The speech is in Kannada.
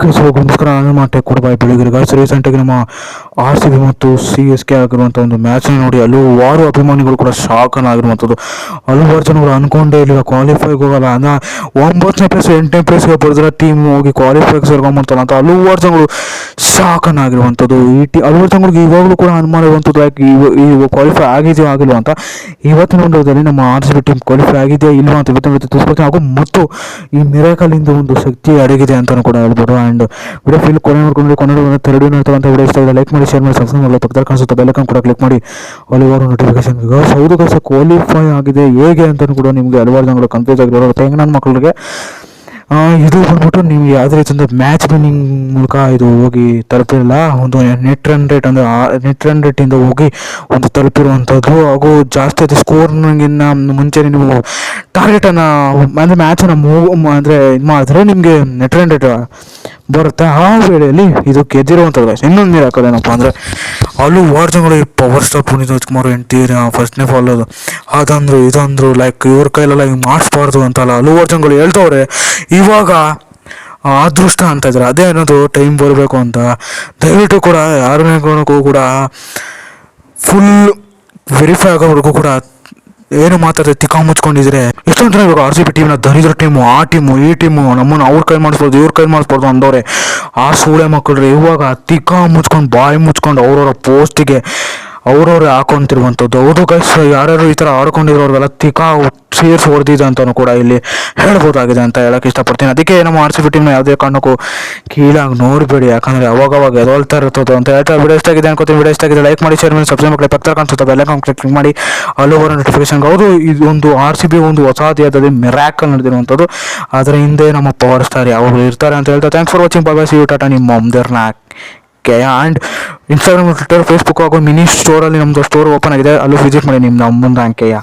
ನಮಸ್ಕಾರ. ನಾನು ಮಾಟೆ ಕೊಡಬಾಯ್ ಬೆಳಗ್ಗೆ ಗಾಯ್ಸ್, ರೀಸೆಂಟಾಗಿ ನಮ್ಮ ಆರ್ ಸಿ ಬಿ ಮತ್ತು ಸಿ ಎಸ್ ಕೆ ಆಗಿರುವಂಥ ಒಂದು ಮ್ಯಾಚ್ನ ನೋಡಿ ಹಲವಾರು ಅಭಿಮಾನಿಗಳು ಕೂಡ ಶಾಕನ್ನು ಆಗಿರುವಂಥದ್ದು. ಹಲವಾರು ಜನಗಳು ಅಂದ್ಕೊಂಡೇ ಇಲ್ಲ ಕ್ವಾಲಿಫೈಗೆ ಹೋಗಲ್ಲ ಅಂದರೆ 9ನೇ ಪ್ಲೇಸ್ 8ನೇ ಪ್ಲೇಸ್ಗೆ ಬರೆದ್ರೆ ಟೀಮ್ ಹೋಗಿ ಕ್ವಾಲಿಫೈಗೆ ಸೇರ್ಕೊಂಬರ್ತಾರ ಅಂತ ಹಲವಾರು ಜನಗಳು ಶಾಕನ್ನು ಆಗಿರುವಂಥದ್ದು. ಹಲವಾರು ಜನಗಳಿಗೆ ಇವಾಗಲೂ ಕೂಡ ಅನುಮಾನ ಇರುವಂಥದ್ದು, ಯಾಕೆ ಈ ಕ್ವಾಲಿಫೈ ಆಗಿದೆಯೋ ಆಗಿಲ್ವ ಅಂತ. ಇವತ್ತಿನ ಒಂದು ನಮ್ಮ R C B team qualify ಆಗಿದೆಯಾ ಇಲ್ವಾ ಅಂತ ಇವತ್ತಿನ ತಿಳಿಸ್ಕೊಡ್ತೀನಿ. ಹಾಗೂ ಮತ್ತು ಈ ಮಿರಾಕಲಿಂದ ಒಂದು ಶಕ್ತಿ ಅಡಗಿದೆ ಅಂತಲೂ ಕೂಡ ಹೇಳ್ಬೋದು. ಆ್ಯಂಡ್ ವಿಡಿಯೋ ಫೀಲ್ ಕೊನೆ ನೋಡ್ಕೊಂಡು ಥರ್ಡ್ ಇರ್ತಕ್ಕಂಥ ವಿಡಿಯೋ ಇಷ್ಟ ಇದೆ ಲೈಕ್ ಮಾಡಿ, ಶೇರ್ ಮಾಡಿ, ಸಬ್ಸ್ಕ್ರೈಬ್ ಮಾಡಿ, ಪಕ್ಕದಲ್ಲಿ ಕಾಣಿಸುತ್ತೆ ಬೆಲ್ಲೈಕನ್ ಕೂಡ ಕ್ಲಿಕ್ ಮಾಡಿ ಹಲವಾರು ನೋಟಿಫಿಕೇಶನ್. ಹೌದು ಗೈಸ್, ಕ್ವಾಲಿಫೈ ಆಗಿದೆ ಹೇಗೆ ಅಂತಲೂ ಕೂಡ ನಿಮಗೆ ಹಲವಾರು ಜನಗಳು ಕನ್ಫ್ಯೂಸ್ ಆಗಿರೋರು ಹೆಂಗೆ ನನ್ನ ಮಕ್ಕಳಿಗೆ ಇದು ಬಂದ್ಬಿಟ್ಟು ನೀವು ಯಾವುದೇ ರೀತಿಯಿಂದ ಮ್ಯಾಚ್ ವಿನ್ನಿಂಗ್ ಮೂಲಕ ಇದು ಹೋಗಿ ತಲುಪಿರಲ್ಲ. ಒಂದು ನೆಟ್ ರನ್ ರೇಟ್ ಅಂದರೆ ನೆಟ್ ರನ್ ರೇಟಿಂದ ಹೋಗಿ ಒಂದು ತಲುಪಿರುವಂಥದ್ದು. ಹಾಗೂ ಜಾಸ್ತಿ ಅದು ಸ್ಕೋರ್ಗಿನ್ನ ಮುಂಚೆ ನೀವು ಟಾರ್ಗೆಟನ್ನು ಅಂದರೆ ಮ್ಯಾಚನ್ನು ಅಂದರೆ ಇದು ಮಾಡಿದ್ರೆ ನಿಮಗೆ ನೆಟ್ ರನ್ ರೇಟ್ ಬರುತ್ತೆ. ಆ ವೇಳೆಯಲ್ಲಿ ಇದು ಗೆದ್ದಿರುವಂಥದ್ದು. ಇನ್ನೊಂದು ಮಿರಾಕಲ್ ಅಂದರೆ ಹಲವಾರು ಜನಗಳು ಈ ಪವರ್ ಸ್ಟಾರ್ ಪುನೀತ್ ರಾಜ್ಕುಮಾರ್ ಹೆಂಡ್ತೀರ ಫಸ್ಟ್ನೇ ಫಾಲೋದು ಅದಂದ್ರು ಇದಂದ್ರು ಲೈಕ್ ಇವ್ರ ಕೈಲೆಲ್ಲ ಹಿಂಗೆ ಮಾಡಿಸ್ಬಾರ್ದು ಅಂತಲ್ಲ ಹಲವಾರು ಜನಗಳು ಹೇಳ್ತವ್ರೆ. ಇವಾಗ ಅದೃಷ್ಟ ಅಂತ ಇದ್ದಾರೆ, ಅದೇ ಅನ್ನೋದು ಟೈಮ್ ಬರಬೇಕು ಅಂತ. ದಯವಿಟ್ಟು ಕೂಡ ಯಾರನ್ನೇ ಕೂಡ ಫುಲ್ ವೆರಿಫೈ ಆಗೋವರೆಗೂ ಕೂಡ ಏನು ಮಾತಾಡ್ತಾರೆ ತಿಕ್ಕ ಮುಚ್ಕೊಂಡಿದ್ರೆ ಎಷ್ಟೊಂದು ಜನ ಇವಾಗ ಆರ್ ಸಿ ಬಿ ಟೀಮ್ನ ದರಿದ್ರ ಟೀಮು, ಆ ಟೀಮು ಈ ಟೀಮು ನಮ್ಮನ್ನು ಅವ್ರ ಕೈ ಮಾಡಿಸ್ಬೋದು ಇವ್ರ ಕೈ ಮಾಡಿಸ್ಬೋದು ಅಂದವ್ರೆ. ಆ ಸೂಳೆ ಮಕ್ಕಳ್ರೆ ಇವಾಗ ತಿಕ್ಕ ಮುಚ್ಕೊಂಡು ಬಾಯಿ ಮುಚ್ಕೊಂಡು ಅವ್ರವ್ರ ಪೋಸ್ಟಿಗೆ ಅವ್ರವ್ರೆ ಹಾಕೊಂತಿರುವಂಥದ್ದು. ಹೌದು ಗೈಸ್, ಯಾರ್ಯಾರು ಈ ಥರ ಆಡ್ಕೊಂಡಿರೋರ್ಗೆಲ್ಲ ತಿಕ್ಕ ಸೇರ್ಸಿ ಹೊಡೆದಿದೆ ಅಂತಲೂ ಕೂಡ ಇಲ್ಲಿ ಹೇಳ್ಬೋದಾಗಿದೆ ಅಂತ ಹೇಳಕ್ಕೆ ಇಷ್ಟಪಡ್ತೀನಿ. ಅದಕ್ಕೆ ನಮ್ಮ ಆರ್ ಸಿ ಬಿ ಟೀಮ್ನ ಯಾವುದೇ ಕಾರಣಕ್ಕೂ ಕೀಳಾಗಿ ನೋಡಬೇಡಿ, ಯಾಕಂದರೆ ಅವಾಗವಾಗ ಎದೊಳ್ತಾ ಇರ್ತದೆ ಅಂತ ಹೇಳ್ತಾ ವಿಡಿಯೋ ಇಷ್ಟ ಆಗಿದೆ ಅನ್ಕೋತೀನಿ. ವಿಡಿಯೋ ಇಷ್ಟ ಆಗಿದೆ ಲೈಕ್ ಮಾಡಿ, ಶೇರ್ ಮಾಡಿ, ಸಬ್ಸ್ಕ್ರೈಬ್ ಮಾಡಿ, ಪಕ್ಕದಲ್ಲಿ ಕಾಣಿಸುತ್ತೆ ಬೆಲ್ಲೈಕನ್ ಕ್ಲಿಕ್ ಮಾಡಿ ಹಲವಾರು ನೋಟಿಫಿಕೇಶನ್. ಹೌದು, ಇದೊಂದು ಆರ್ ಸಿ ಬಿ ಒಂದು ಹೊಸದಾದ ಮಿರಾಕಲ್ ನಡೆದಿರುವಂಥದ್ದು. ಅದರ ಹಿಂದೆ ನಮ್ಮ ಪವರ್ ಸ್ಟಾರ್ ಯಾವಾಗಲೂ ಇರ್ತಾರೆ ಅಂತ ಹೇಳ್ತಾ thanks for watching. Bye, see you, tata, ನಿಮ್ಮ ಮೊಮ್ದರ್ನ ಆ್ಯಂಡ್ ಇನ್ಸ್ಟಾಗ್ರಾಮ್, ಟ್ವಿಟರ್, ಫೇಸ್ಬುಕ್ ಹಾಗೂ ಮಿನಿ ಸ್ಟೋರಲ್ಲಿ ನಮ್ಮದು ಸ್ಟೋರ್ ಓಪನ್ ಆಗಿದೆ, ಅಲ್ಲೂ ವಿಸಿಟ್ ಮಾಡಿ ನಿಮ್ಮ ಮುಂದೆ ಅಂಕೆಯ.